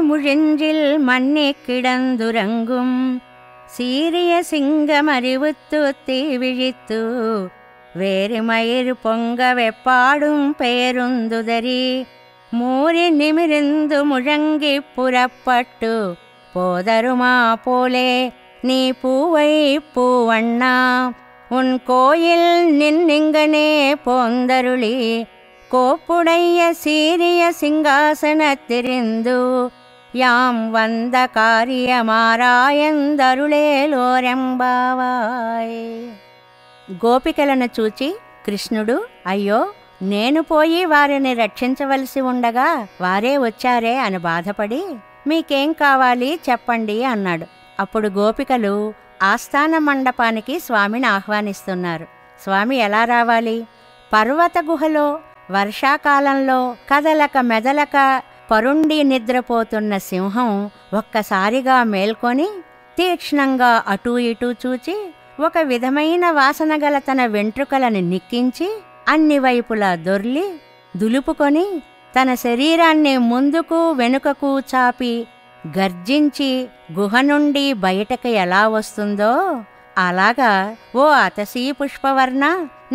முழிஞ்சில் மண்ணி கிடந்துறங்கும் சீரிய சிங்கமறிவுத்து தீ விழித்து வேறு மயிர் பொங்க வெப்பாடும் பேருந்துதறி மூறி நிமிர்ந்து முழங்கி புறப்பட்டு போதருமா போலே நீ பூவை பூவண்ணா உன் கோயில் நின்னிங்கனே போந்தருளி கோப்புடைய சீரிய சிங்காசனத்திரிந்து யாம் వంద కార్యమారాయందరుళేలోరెంబావాయ్. గోపికలను చూచి కృష్ణుడు, అయ్యో నేను పోయి వారిని రక్షించవలసి ఉండగా వారే వచ్చారే అని బాధపడి, మీకేం కావాలి చెప్పండి అన్నాడు. అప్పుడు గోపికలు ఆస్థాన మండపానికి స్వామిని ఆహ్వానిస్తున్నారు. స్వామి ఎలా రావాలి? పర్వత గుహలో వర్షాకాలంలో కదలక మెదలక పరుండి నిద్రపోతున్న సింహం ఒక్కసారిగా మేల్కొని తీక్ష్ణంగా అటూ ఇటూ చూచి ఒక విధమైన వాసన గల తన వెంట్రుకలను నిక్కించి అన్ని వైపులా దొర్లి దులుపుకొని తన శరీరాన్ని ముందుకు వెనుకకు చాపి గర్జించి గుహ నుండి బయటకు ఎలా వస్తుందో అలాగా ఓ అతసీ పుష్పవర్ణ,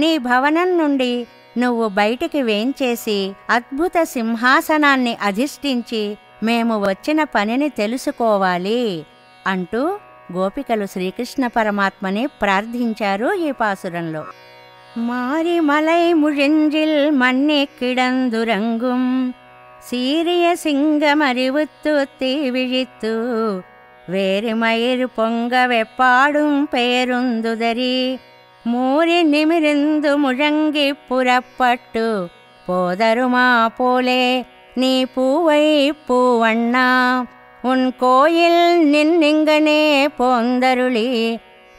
నీ భవనం నుండి నువ్వు బయటికి వేంచేసి అద్భుత సింహాసనాన్ని అధిష్ఠించి మేము వచ్చిన పనిని తెలుసుకోవాలి అంటూ గోపికలు శ్రీకృష్ణ పరమాత్మని ప్రార్థించారు ఈ పాసురంలో. మారి మలై ముழிஞ்சில் మన్ని కిడందురంగుం సీరియ సింగమறிவுத்து தீ விழித்து வேறு மயிர் பொங்க வெப்பாடும் பேருந்துதறி మూరి నిమిరిందు ముழంగి పురప్పట్టు పోదరుమా పోలే నీ పూవై పూవண்ணా ఉన్ కోయిల్ నిన్నింగనే పోందరుళి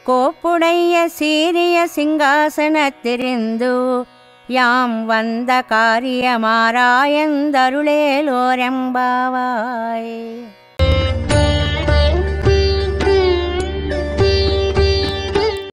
కోప్పుడయ్య సీరియ సింగాసనత్తిరిందు యాం వంద కార్యమారాయందరుళేలోరెంబావాయ్.